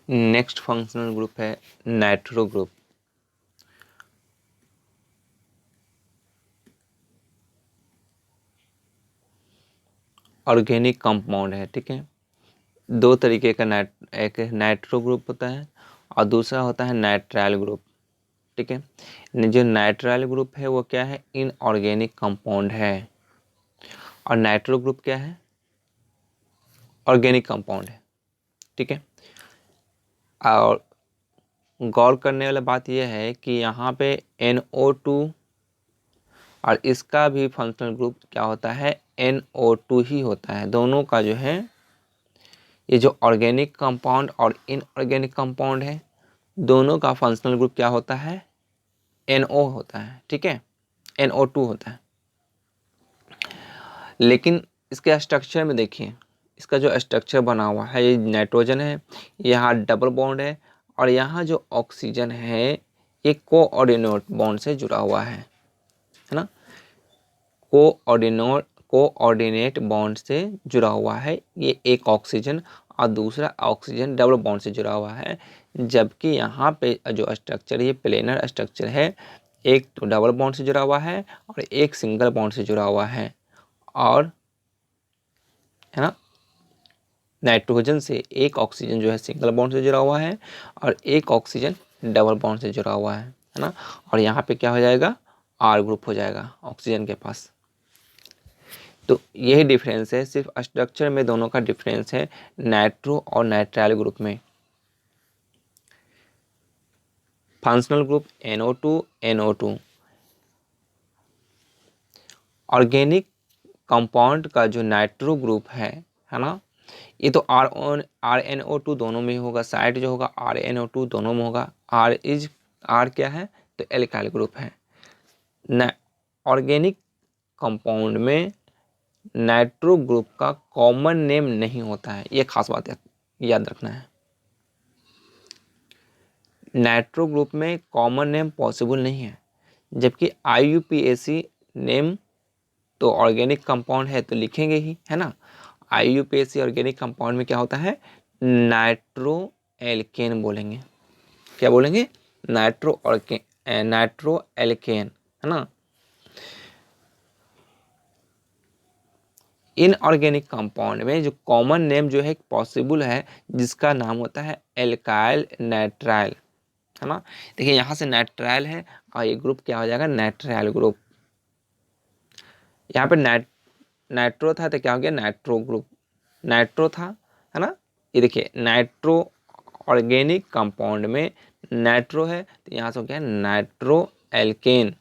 Next functional group है nitro group. Organic compound है, ठीक है। दो तरीके का एक नाइट्रो ग्रुप होता है और दूसरा होता है नाइट्राइल ग्रुप, ठीक है। जो नाइट्राइल ग्रुप है वो क्या है, इनऑर्गेनिक कंपाउंड है, और नाइट्रो ग्रुप क्या है, ऑर्गेनिक कंपाउंड है, ठीक है। और गौर करने वाला बात यह है कि यहाँ पे NO2 और इसका भी फंक्शनल ग्रुप क्या होता है, NO2 ही होता है। दोनों का जो है, ये जो ऑर्गेनिक कंपाउंड और इनऑर्गेनिक कंपाउंड है, दोनों का फंक्शनल ग्रुप क्या होता है, NO होता है, ठीक है, NO2 होता है। लेकिन इसके स्ट्रक्चर में देखिए, इसका जो स्ट्रक्चर बना हुआ है, ये नाइट्रोजन है, यहाँ डबल बॉन्ड है, और यहाँ जो ऑक्सीजन है ये कोऑर्डिनेट बॉन्ड से जुड़ा हुआ है ना, कोऑर्डिनेट बॉन्ड से जुड़ा हुआ है। ये एक ऑक्सीजन और दूसरा ऑक्सीजन डबल बॉन्ड से जुड़ा हुआ है, जबकि यहाँ पे जो स्ट्रक्चर है ये प्लेनर स्ट्रक्चर है, एक तो डबल बॉन्ड से जुड़ा हुआ है और एक सिंगल बॉन्ड से जुड़ा हुआ है। और है ना, नाइट्रोजन से एक ऑक्सीजन जो है सिंगल बॉन्ड से जुड़ा हुआ है और एक ऑक्सीजन डबल बॉन्ड से जुड़ा हुआ है ना। और यहाँ पे क्या हो जाएगा, R ग्रुप हो जाएगा ऑक्सीजन के पास। तो यही डिफरेंस है, सिर्फ स्ट्रक्चर में दोनों का डिफरेंस है नाइट्रो और नाइट्राइल ग्रुप में। Functional group NO2 NO2। Organic compound का जो नाइट्रो ग्रुप है ना, ये तो RNO2 दोनों में होगा, साइड जो होगा RNO2 दोनों में होगा। R क्या है, तो एल्काइल ग्रुप है। ऑर्गेनिक कंपाउंड में नाइट्रो ग्रुप का कॉमन नेम नहीं होता है, ये खास बात याद रखना है। नाइट्रो ग्रुप में कॉमन नेम पॉसिबल नहीं है, जबकि IUPAC नेम तो ऑर्गेनिक कंपाउंड है तो लिखेंगे ही, है ना। IUPAC ऑर्गेनिक कंपाउंड में क्या होता है, नाइट्रो एल्केन बोलेंगे। क्या बोलेंगे, नाइट्रो एल्केन, है ना। इनऑर्गेनिक कंपाउंड में जो कॉमन नेम जो है पॉसिबल है, जिसका नाम होता है एल्काइल नाइट्राइल, है ना। देखिए यहाँ से नाइट्राइल है और ये ग्रुप क्या हो जाएगा, नाइट्राइल ग्रुप। यहाँ पे नाइट्रो था तो क्या हो गया, नाइट्रो ग्रुप, नाइट्रो था, है ना। ये देखिए नाइट्रो ऑर्गेनिक कंपाउंड में नाइट्रो है तो यहाँ से हो गया नाइट्रो एल्केन।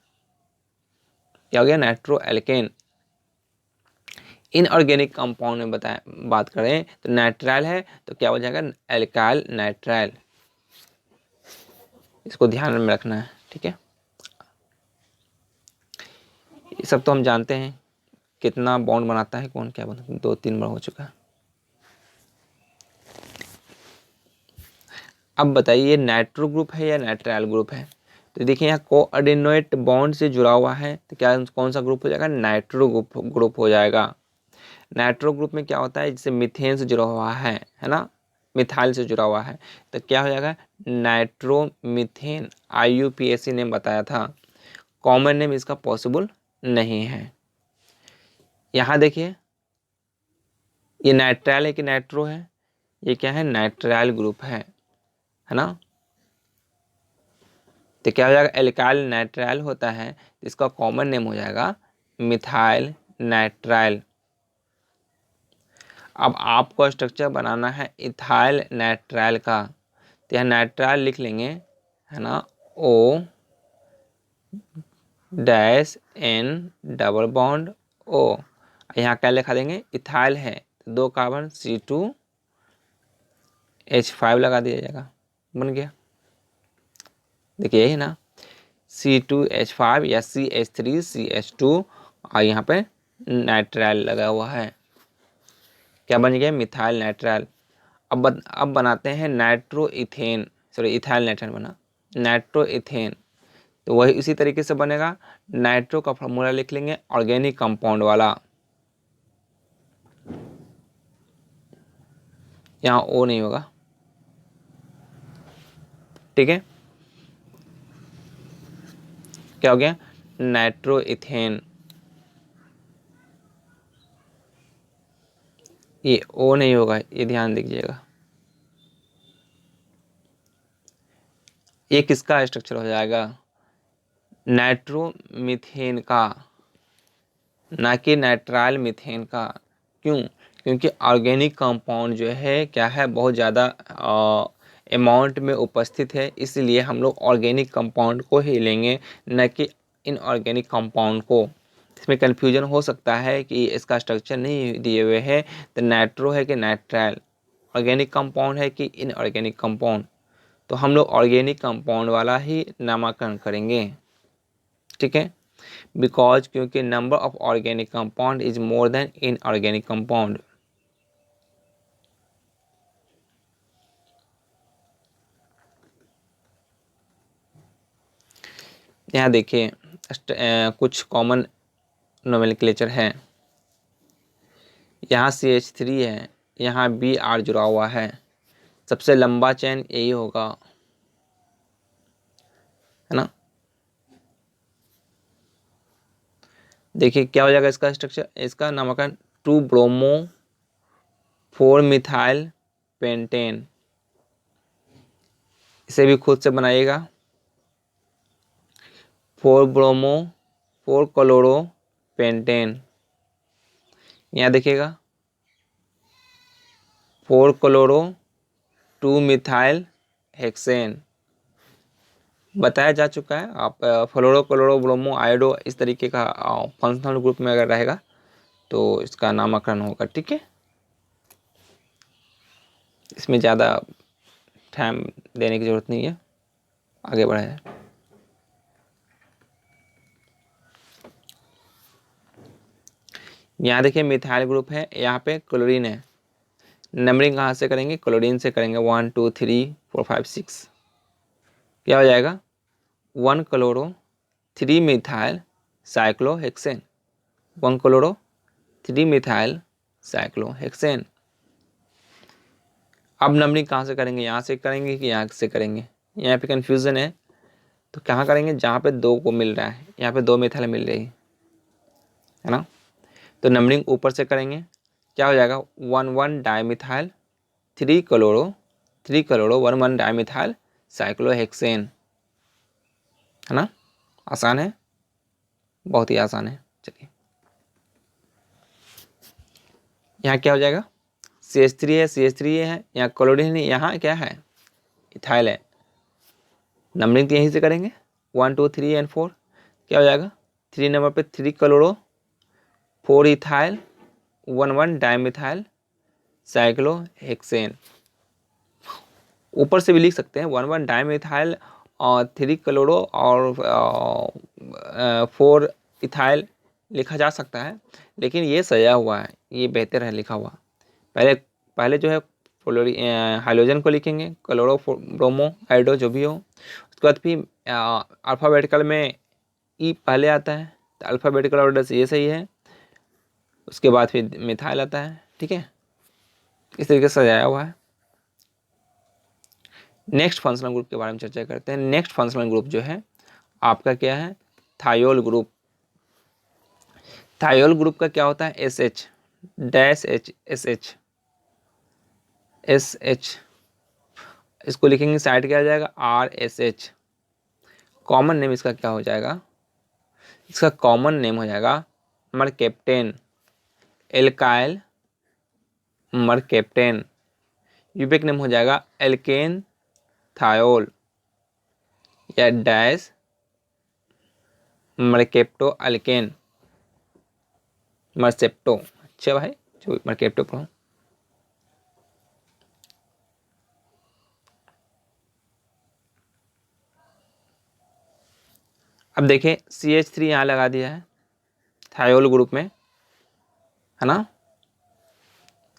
क्या हो गया, नाइट्रो एल्केन। इनऑर्गेनिक कंपाउंड में बात करें तो नाइट्राइल है तो क्या हो जाएगा, एल्काइल नाइट्राइल। इसको ध्यान में रखना है, ठीक है। ये सब तो हम जानते हैं, कितना बॉन्ड बनाता है, कौन क्या बनाता है, 2-3 बार हो चुका है। अब बताइए ये नाइट्रो ग्रुप है या नाइट्राइल ग्रुप है। तो देखिए यहाँ कोऑर्डिनेट बॉन्ड से जुड़ा हुआ है तो क्या कौन सा ग्रुप हो जाएगा, नाइट्रो ग्रुप हो जाएगा। नाइट्रो ग्रुप में क्या होता है, जैसे मीथेन से जुड़ा हुआ है ना, मिथाइल से जुड़ा हुआ है तो क्या हो जाएगा, नाइट्रो मीथेन। IUPAC ने बताया था, कॉमन नेम इसका पॉसिबल नहीं है। यहाँ देखिए ये नाइट्राइल है कि नाइट्रो है, ये क्या है, नाइट्राइल ग्रुप है ना। तो क्या हो जाएगा, एल्काइल नाइट्राइल होता है, इसका कॉमन नेम हो जाएगा मिथाइल नाइट्राइल। अब आपको स्ट्रक्चर बनाना है इथाइल नाइट्राइल का, तो यहाँ नाइट्राइल लिख लेंगे, है ना, O dash N double bond O। यहाँ क्या लिखा देंगे, इथाइल है तो 2 कार्बन C2H5 लगा दिया जाएगा, बन गया। देखिए यही ना, C2H5 या CH3CH2 और यहाँ पे नाइट्राइल लगा हुआ है, क्या बन गया, मिथाइल नाइट्राइल। अब बनाते हैं nitro ethane, sorry ethyl nitrile बना, नाइट्रो इथेन। तो वही उसी तरीके से बनेगा, नाइट्रो का फॉर्मूला लिख लेंगे ऑर्गेनिक कंपाउंड वाला, यहाँ O नहीं होगा, ठीक है, क्या हो गया, नाइट्रोइथेन। ये ओ नहीं होगा, ये ध्यान दीजिएगा। ये किसका स्ट्रक्चर हो जाएगा, नाइट्रोमीथेन का, ना कि नाइट्राइल मीथेन का। क्यों, क्योंकि ऑर्गेनिक कंपाउंड जो है क्या है, बहुत ज़्यादा अमाउंट में उपस्थित है, इसलिए हम लोग ऑर्गेनिक कंपाउंड को ही लेंगे, न कि इनऑर्गेनिक कंपाउंड को। इसमें कन्फ्यूजन हो सकता है कि इसका स्ट्रक्चर नहीं दिए हुए है, तो नाइट्रो है कि नाइट्राइल, ऑर्गेनिक कंपाउंड है कि इनऑर्गेनिक कंपाउंड, तो हम लोग ऑर्गेनिक कंपाउंड वाला ही नामाकरण करेंगे। ठीक है, बिकॉज क्योंकि number of organic compound is more than inorganic compound. यहाँ देखिए कुछ कॉमन नोमेनक्लेचर है। यहाँ CH3 है, यहाँ Br जुड़ा हुआ है, सबसे लंबा चेन यही होगा, है ना। देखिए क्या हो जाएगा इसका स्ट्रक्चर, इसका नामकरण 2 ब्रोमो 4 मिथाइल पेंटेन। इसे भी खुद से बनाइएगा, 4 ब्रोमो 4 क्लोरो पेंटेन। यहाँ देखिएगा 4 क्लोरो 2 मिथाइल हेक्सेन। बताया जा चुका है, आप फ्लोरो क्लोरो ब्रोमो आयोडो इस तरीके का फंक्शनल ग्रुप में अगर रहेगा तो इसका नामकरण होगा। ठीक है, इसमें ज़्यादा टाइम देने की ज़रूरत नहीं है, आगे बढ़े। यहाँ देखिए मिथाइल ग्रुप है, यहाँ पे क्लोरीन है। नंबरिंग कहाँ से करेंगे, क्लोरीन से करेंगे, 1 2 3 4 5 6। क्या हो जाएगा, 1 chloro 3 methyl cyclohexane, 1 chloro 3 methyl cyclohexane. अब नंबरिंग कहाँ से करेंगे, यहाँ से करेंगे कि यहाँ से करेंगे, यहाँ पे कंफ्यूजन है, तो कहाँ करेंगे, जहाँ पे 2 को मिल रहा है, यहाँ पे 2 मिथाइल मिल रही है ना, तो नंबरिंग ऊपर से करेंगे। क्या हो जाएगा, 1 1 डाईमिथाइल 3 क्लोरो 1 1 डाईमिथाइल साइक्लोहेक्सेन, है ना। आसान है, बहुत ही आसान है। चलिए यहाँ क्या हो जाएगा, CH3 है, CH3 है, यहाँ क्लोरीन है, यहाँ क्या है, इथाइल है। नंबरिंग तो यहीं से करेंगे, 1 2 3 एंड 4। क्या हो जाएगा, 3 नंबर पे 3 क्लोरो 4 इथाइल 1 1 डाईमिथाइल साइक्लोहेक्सेन। ऊपर से भी लिख सकते हैं 1 1 डाईमिथाइल और 3 क्लोरो और 4 इथाइल लिखा जा सकता है, लेकिन ये सजा हुआ है, ये बेहतर है लिखा हुआ। पहले पहले जो है हाइड्रोजन को लिखेंगे, क्लोरो ब्रोमो आयोडो जो भी हो, उसके बाद फिर अल्फ़ाबेटिकल में ई पहले आता है, तो अल्फ़ाबेटिकल ऑर्डर से ये सही है, उसके बाद फिर मिथाइल आता है। ठीक है, इस तरीके से सजाया हुआ है। नेक्स्ट फंक्शनल ग्रुप के बारे में चर्चा करते हैं। नेक्स्ट फंक्शनल ग्रुप जो है आपका क्या है, थायोल ग्रुप। थायोल ग्रुप का क्या होता है, SH डैश H SH, इसको लिखेंगे साइड क्या हो जाएगा, RSH। कॉमन नेम इसका क्या हो जाएगा, इसका कॉमन नेम हो जाएगा मरकेप्टेन, एल्काइल मरकेप्टेन। यूबिक नेम हो जाएगा एल्केन थायोल या डैश मरकेप्टो अल्केन मरसेप्टो। अच्छा भाई, जो मरकेप्टो पढ़ो। अब देखें CH3 यहाँ लगा दिया है थायोल ग्रुप में, है ना।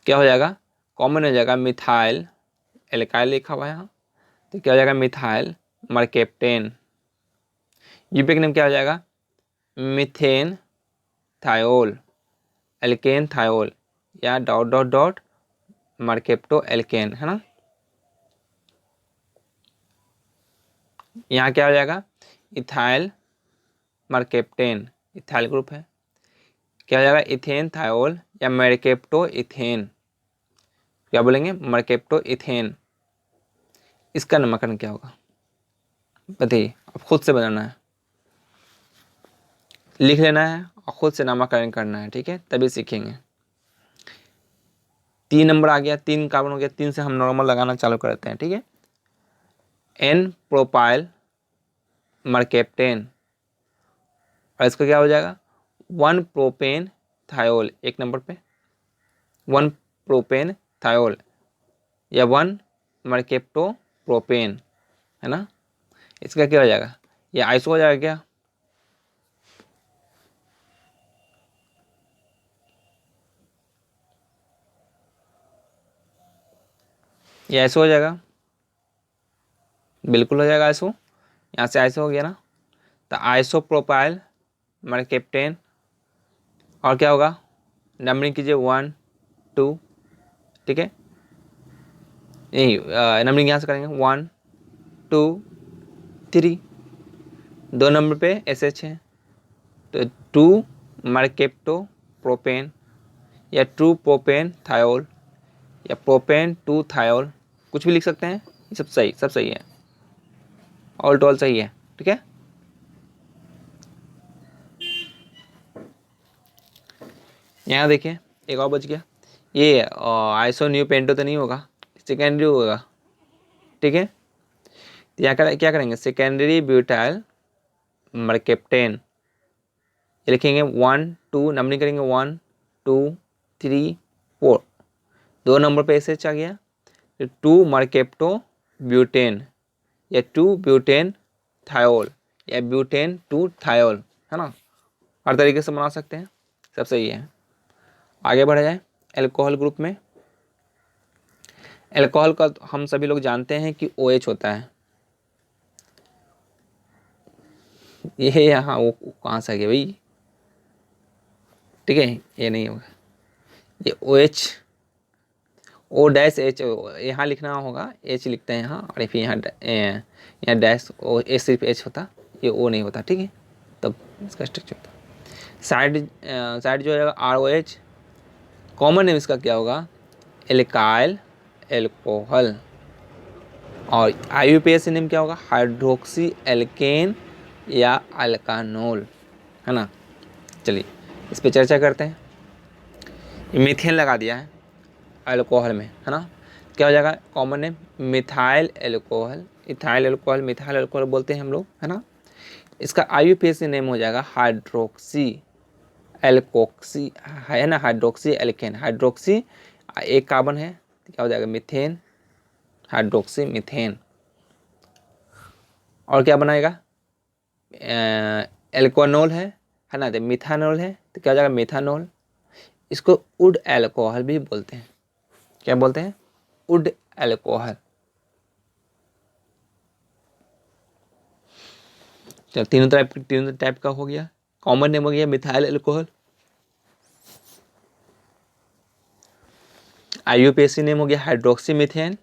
क्या हो जाएगा, कॉमन हो जाएगा मिथाइल, एल्काइल लिखा हुआ है यहाँ, तो क्या हो जाएगा मिथाइल मरकेप्टेन। यूपिक नेम क्या हो जाएगा, मिथेन थायोल एल्केन थायोल या dot dot dot mercapto alkane, है ना। यहाँ क्या हो जाएगा, इथाइल मरकेप्टेन, इथाइल ग्रुप है। क्या हो जाएगा, इथेन थायोल या मरकेप्टो इथेन, क्या बोलेंगे, मरकेप्टो इथेन। इसका नामकरण क्या होगा बताइए, अब खुद से बनाना है, लिख लेना है और खुद से नामकरण करना है, ठीक है, तभी सीखेंगे। 3 नंबर आ गया, 3 कार्बन हो गया, 3 से हम नॉर्मल लगाना चालू करते हैं, ठीक है। एन प्रोपाइल मरकेप्टेन, और इसका क्या हो जाएगा, 1 प्रोपेन थायोल, 1 नंबर पे 1 प्रोपेन थायोल या 1 मरकेप्टो प्रोपेन, है ना। इसका क्या हो जाएगा, ये आइसो हो जाएगा क्या, ये आइसो हो जाएगा, बिल्कुल हो जाएगा आइसो, यहाँ से आइसो हो गया ना। तो आइसो प्रोपाइल मरकेप्टेन, और क्या होगा, नंबरिंग कीजिए 1 2, ठीक है, नहीं नंबरिंग यहाँ से करेंगे 1 2 3, 2 नंबर पे एस एच है, तो 2 मरकेप्टो प्रोपेन या 2 प्रोपेन थायोल या प्रोपेन 2 थायोल, कुछ भी लिख सकते हैं, ये सब सही है, ऑल टॉल सही है, ठीक है। यहाँ देखिए एक और बच गया, ये आइसो न्यू पेंटो तो नहीं होगा, सेकेंडरी होगा, ठीक है। तो यहाँ क्या करेंगे, सेकेंडरी ब्यूटाइल मरकेप्टेन, ये लिखेंगे 1 2, नंबरिंग करेंगे 1 2 3 4, 2 नंबर पे एस एच आ गया, 2 मरकेप्टो ब्यूटेन या 2 ब्यूटेन थायोल या ब्यूटेन 2 थायोल, है ना, हर तरीके से बना सकते हैं, सब सही है। आगे बढ़ा जाए, एल्कोहल ग्रुप में, एल्कोहल का हम सभी लोग जानते हैं कि OH होता है, ये यहाँ वो कहाँ से आ गया भाई, ठीक है, ये नहीं होगा, ये OH O-H यहाँ लिखना होगा, H लिखते हैं यहाँ, और फिर यहाँ डैश ओ, ए सिर्फ H होता, ये O नहीं होता, ठीक है, तब इसका स्ट्रक्चर होता। साइड साइड जो है ROH, कॉमन नेम इसका क्या होगा, एल्काइल एल्कोहल, और IUPAC नेम क्या होगा, हाइड्रोक्सी एल्केन या अल्कानोल, है ना। चलिए इस पर चर्चा करते हैं। मीथेन लगा दिया है अल्कोहल में, है ना, क्या हो जाएगा, common name methyl alcohol, ethyl alcohol, methyl alcohol बोलते हैं हम लोग, है ना। इसका IUPAC नेम हो जाएगा हाइड्रोक्सी एल्कोक्सी, है ना, हाइड्रोक्सी एल्केन, हाइड्रोक्सी एक कार्बन है, तो क्या हो जाएगा, मिथेन, हाइड्रोक्सी मिथेन, और क्या बनाएगा, एल्कोनोल है ना, तो मिथानोल है, तो क्या हो जाएगा, मिथानोल। इसको वुड एल्कोहल भी बोलते हैं, क्या बोलते हैं, वुड एल्कोहल। चलो तीनों टाइप का हो गया, कॉमन नेम हो गया मिथाइल एल्कोहल, IUPAC नेम हो गया हाइड्रोक्सी मिथेन,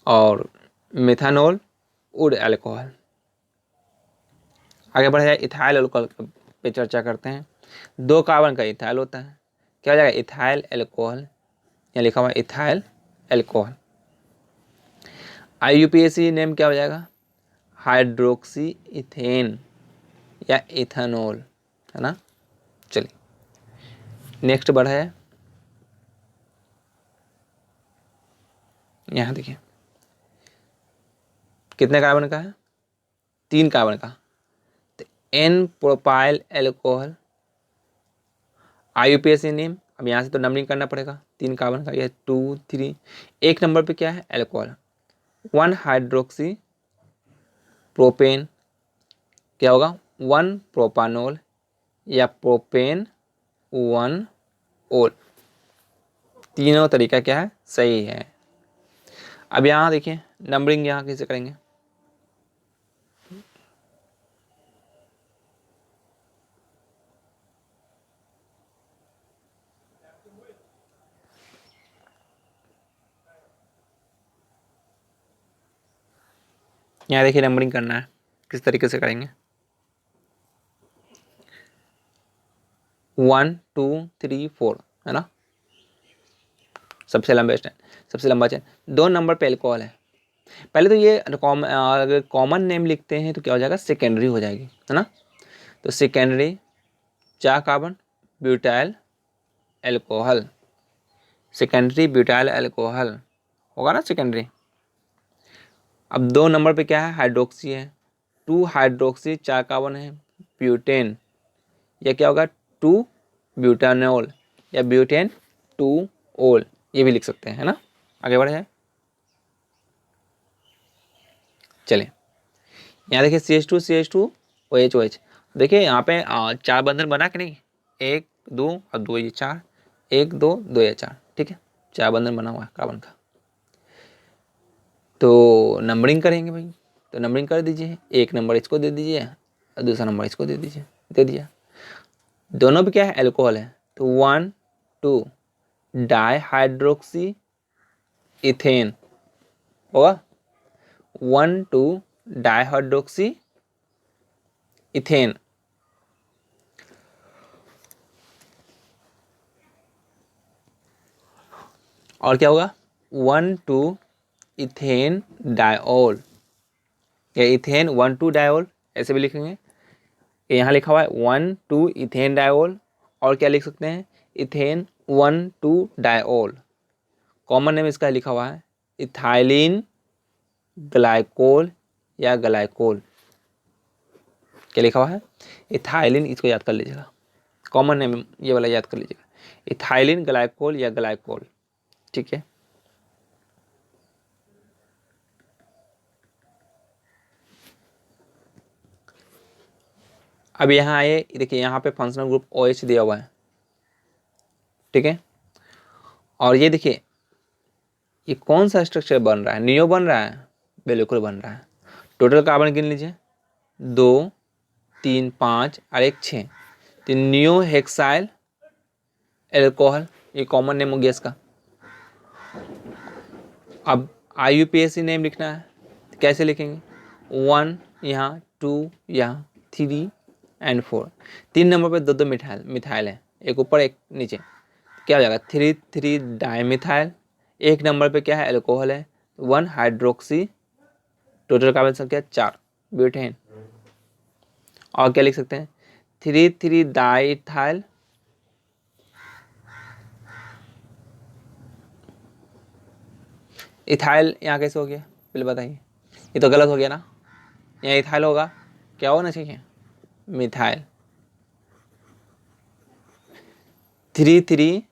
और मिथानोल वुड एल्कोहल। आगे बढ़ जाए, इथाइल एल्कोहल पे चर्चा करते हैं। 2 कार्बन का इथाइल होता है, क्या हो जाएगा, इथाइल एल्कोहल, यहाँ लिखा हुआ है इथाइल एल्कोहल। IUPAC नेम क्या हो जाएगा, हाइड्रोक्सी इथेन या इथानोल, है ना। चलिए नेक्स्ट बढ़ा है, यहाँ देखिए कितने कार्बन का है, 3 कार्बन का, तो N propyl alcohol, IUPAC name, अब यहाँ से तो नंबरिंग करना पड़ेगा, 3 कार्बन का, यह 2 3, 1 नंबर पे क्या है, एल्कोहल, 1 हाइड्रोक्सी प्रोपेन, क्या होगा, 1 प्रोपानोल या प्रोपेन 1 ओल, तीनों तरीका क्या है, सही है। अब यहाँ देखिए नंबरिंग यहाँ कैसे करेंगे, यहाँ देखिए नंबरिंग करना है, किस तरीके से करेंगे। 1 2 3 4 है ना, सबसे लंबा चेन, सबसे लंबा चेन। 2 नंबर पे एल्कोहल है। पहले तो ये अगर कॉमन नेम लिखते हैं तो क्या हो जाएगा, सेकेंडरी हो जाएगी, है ना। तो secondary 4 carbon butyl alcohol, secondary butyl alcohol होगा ना सेकेंडरी। अब 2 नंबर पे क्या है, हाइड्रोक्सी है, 2 हाइड्रोक्सी 4 कार्बन है ब्यूटेन, या क्या होगा 2 ब्यूटानोल या ब्यूटेन 2 ओल, ये भी लिख सकते हैं, है ना। आगे बढ़े हैं, चलिए यहाँ देखिए CH2 OH। देखिए यहाँ पे 4 बंधन बना कि नहीं, 1 2 और 2 ये 4, 1 2 2 या 4, ठीक है, 4 बंधन बना हुआ है कार्बन का। तो नंबरिंग करेंगे भाई, तो नंबरिंग कर दीजिए, 1 नंबर इसको दे दीजिए और दूसरा नंबर इसको दे दीजिए, दे दिया। दोनों पे क्या है, एल्कोहल है, तो 1 2 डाई हाइड्रोक्सी इथेन होगा, 1 2 डाई हाइड्रोक्सी इथेन। और क्या होगा, 1 2 इथेन डायोल, या इथेन 1 2 डायोल, ऐसे भी लिखेंगे। यहाँ लिखा हुआ है 1 2 इथेन डायोल, और क्या लिख सकते हैं, इथेन 1 2 डायोल। कॉमन नेम इसका लिखा हुआ है इथाइलिन ग्लाइकोल या ग्लाइकोल। क्या लिखा हुआ है, इथाइलिन, इसको याद कर लीजिएगा, कॉमन नेम ये वाला याद कर लीजिएगा, इथाइलिन ग्लाइकोल या ग्लाइकोल, ठीक है। अब यहाँ आए, देखिए यहाँ पे फंक्शनल ग्रुप OH दिया हुआ है, ठीक है। और ये देखिए ये कौन सा स्ट्रक्चर बन रहा है, नियो बन रहा है, बिल्कुल बन रहा है। टोटल कार्बन गिन लीजिए, 2 3 5 और 1 6, तो नियो हेक्साइल एल्कोहल, ये कॉमन नेम हो गया इसका। अब IUPAC नेम लिखना है, तो कैसे लिखेंगे, 1 यहाँ, 2 यहाँ, 3 एंड 4, 3 नंबर पे 2 2 मिथाइल मिथाइल है, एक ऊपर एक नीचे, क्या हो जाएगा 3 3 डाईमिथाइल। 1 नंबर पे क्या है, एल्कोहल है, 1 हाइड्रोक्सी, टोटल कार्बन संख्या 4 ब्यूटेन। और क्या लिख सकते हैं, 3 3 डाईथाइल, इथाइल यहाँ कैसे हो गया, पहले बताइए, ये तो गलत हो गया ना, यहाँ इथाइल होगा, क्या होना चाहिए, मिथाइल। 3 3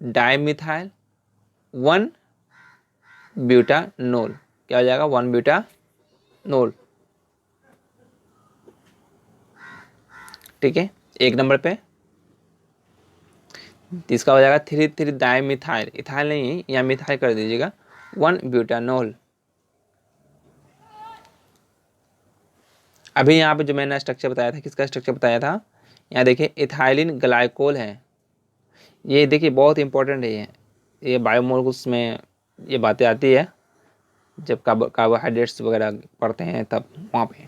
डाईमिथाइल 1 ब्यूटानोल, क्या हो जाएगा 1 ब्यूटानोल, ठीक है। 1 नंबर पे इसका हो जाएगा 3 3 डाईमिथाइल, इथाइल नहीं है यहाँ, मिथाइल कर दीजिएगा, 1 ब्यूटानोल। अभी यहाँ पे जो मैंने स्ट्रक्चर बताया था, किसका स्ट्रक्चर बताया था, यहाँ देखिए इथाइलिन ग्लाइकोल है, ये देखिए बहुत इंपॉर्टेंट है, ये बायोमोलिक्यूल्स में ये बातें आती है, जब कार्बोहाइड्रेट्स वगैरह पढ़ते हैं तब, वहाँ पे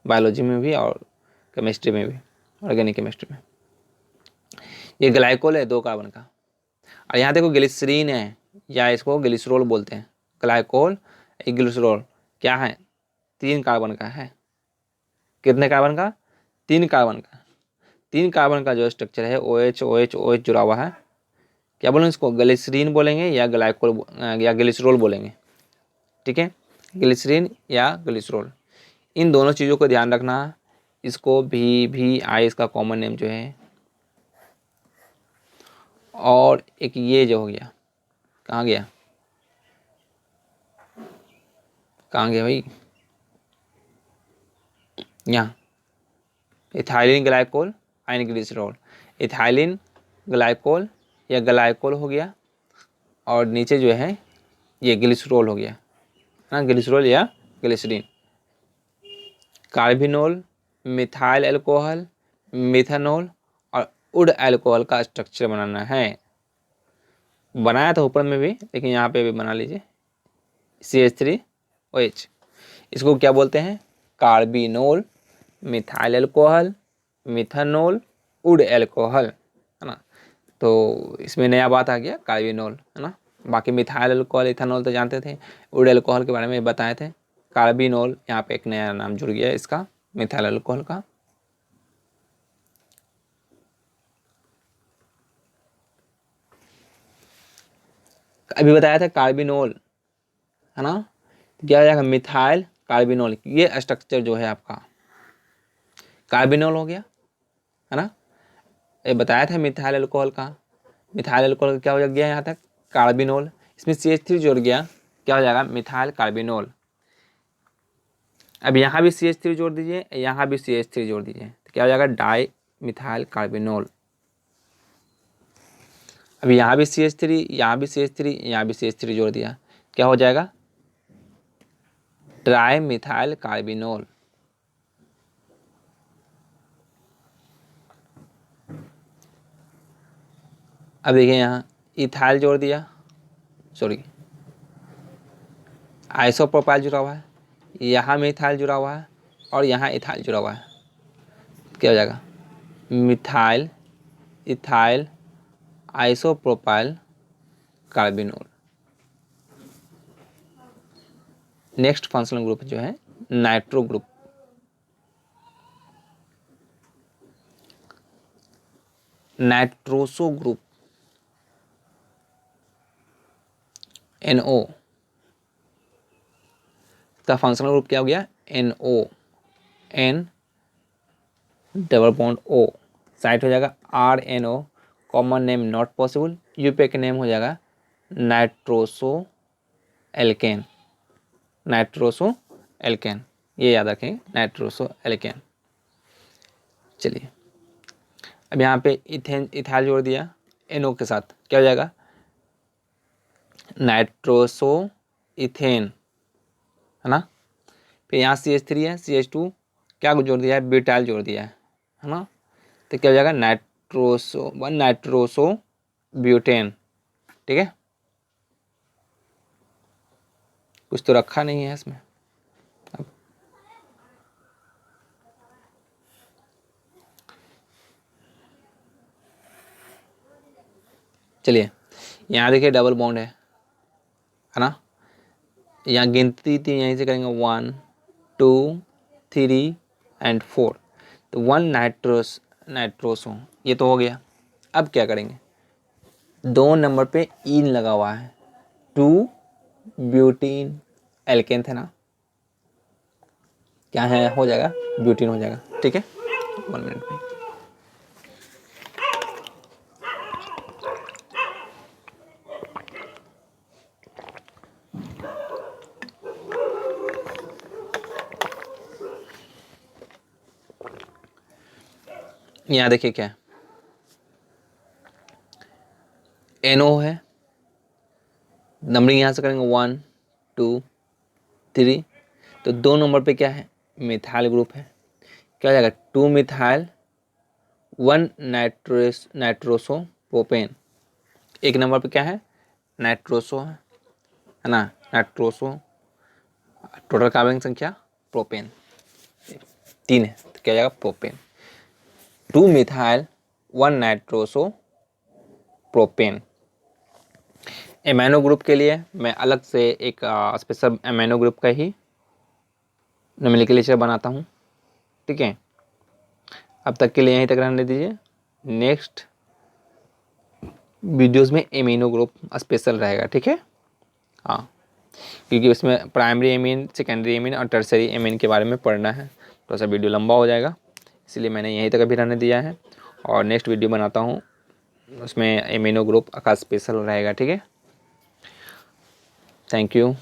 बायोलॉजी में भी और केमिस्ट्री में भी, ऑर्गेनिक केमिस्ट्री में। ये ग्लाइकोल है 2 कार्बन का, और यहाँ देखो ग्लिसरीन है, या इसको ग्लिसरॉल बोलते हैं, ग्लाइकोल ग्लिसरॉल क्या है, 3 कार्बन का है, कितने कार्बन का, 3 कार्बन का। 3 कार्बन का जो स्ट्रक्चर है OH OH OH जुड़ा हुआ है, क्या बोलेंगे इसको, ग्लिसरीन बोलेंगे या ग्लाइकोल या ग्लिसरॉल बोलेंगे, ठीक है, ग्लिसरीन या ग्लिसरॉल। इन दोनों चीज़ों को ध्यान रखना, इसको VVI इसका कॉमन नेम जो है। और एक ये जो हो गया, कहाँ गया, कहाँ गया भाई, यहाँ ethylene glycol and glycerol, ethylene glycol या ग्लाइकोल हो गया, और नीचे जो है ये ग्लिसरॉल हो गया, है ना, ग्लिसरॉल या glycerine. Carbinol, methyl alcohol, methanol और वुड एल्कोहल का स्ट्रक्चर बनाना है, बनाया था ऊपर में भी, लेकिन यहाँ पे भी बना लीजिए, CH3OH। इसको क्या बोलते हैं? Carbinol, methyl alcohol, methanol, would alcohol, है ना। तो इसमें नया बात आ गया कार्बिनोल, है ना। बाकी मिथाइल अल्कोहल, इथानॉल तो जानते थे, वुड अल्कोहल के बारे में बताए थे। कार्बिनोल यहाँ पे एक नया नाम जुड़ गया इसका, मिथाइल अल्कोहल का। अभी बताया था कार्बिनोल, है ना। क्या हो जाएगा? मिथाइल कार्बिनोल, ये स्ट्रक्चर जो है आपका कार्बिनोल हो गया, है ना। ये बताया था मिथाइल अल्कोहल का, मिथाइल अल्कोहल का क्या हो गया यहाँ तक? कार्बिनोल। इसमें CH3 जोड़ गया, क्या हो जाएगा? Methyl carbinol. अब यहाँ भी CH3 जोड़ दीजिए, यहाँ भी CH3 जोड़ दीजिए, तो क्या हो जाएगा? Di methyl carbinol. अब यहाँ भी CH3, यहाँ भी CH3, यहाँ भी CH3 जोड़ दिया, क्या हो जाएगा? Tri methyl carbinol. अब देखिए यहाँ इथाइल जोड़ दिया, सॉरी आइसोप्रोपाइल जुड़ा हुआ है, यहाँ मिथाइल जुड़ा हुआ है और यहाँ इथाइल जुड़ा हुआ है, क्या हो जाएगा? Methyl ethyl isopropyl carbinol. Next functional group जो है nitro group. Nitroso group, NO का फंक्शनल ग्रुप क्या हो गया? NO, N double bond O, site हो जाएगा RNO, common name not possible, UPA का नेम हो जाएगा नाइट्रोसो एल्केन, नाइट्रोसो एल्केन, ये याद रखेंगे, नाइट्रोसो एल्केन। चलिए अब यहाँ पे इथेन इथाइल जोड़ दिया NO के साथ, क्या हो जाएगा? नाइट्रोसो इथेन, है ना। फिर यहाँ CH3 है, CH2 क्या जोड़ दिया है? ब्यूटाइल जोड़ दिया है ना। तो क्या हो जाएगा? नाइट्रोसो ब्यूटेन, ठीक है। कुछ तो रखा नहीं है इसमें। अब चलिए यहाँ देखिए डबल बॉन्ड है ना। यहाँ गिनती थी, यहीं से करेंगे 1 2 3 एंड 4, तो 1 नाइट्रोसो ये तो हो गया। अब क्या करेंगे? 2 नंबर पे ईन लगा हुआ है, 2 ब्यूटीन एल्केन थे ना, क्या है? हो जाएगा ब्यूटीन हो जाएगा, ठीक है। 1 मिनट में यहाँ देखिए क्या है, NO है, नंबरिंग यहाँ से करेंगे 1 2 3, तो 2 नंबर पे क्या है? मिथाइल ग्रुप है, क्या हो जाएगा? 2 मिथाइल 1 नाइट्रोसो प्रोपेन। एक नंबर पे क्या है? नाइट्रोसो है ना, नाइट्रोसो। टोटल कार्बन संख्या प्रोपेन 3 है, तो क्या हो जाएगा? Propane. 2 methyl 1 nitroso propane. Amino group के लिए मैं अलग से एक स्पेशल एमाइनो ग्रुप का ही नोमेनक्लेचर बनाता हूँ, ठीक है। अब तक के लिए यहीं तक रहने दीजिए, नेक्स्ट वीडियोस में एमिनो ग्रुप स्पेशल रहेगा, ठीक है। हाँ, क्योंकि उसमें प्राइमरी एमीन, सेकेंडरी एमीन और टर्सरी एमीन के बारे में पढ़ना है, तो ऐसा वीडियो लंबा हो जाएगा, इसलिए मैंने यहीं तक अभी रहने दिया है। और नेक्स्ट वीडियो बनाता हूँ, उसमें एमिनो ग्रुप का स्पेशल रहेगा, ठीक है। Thank you.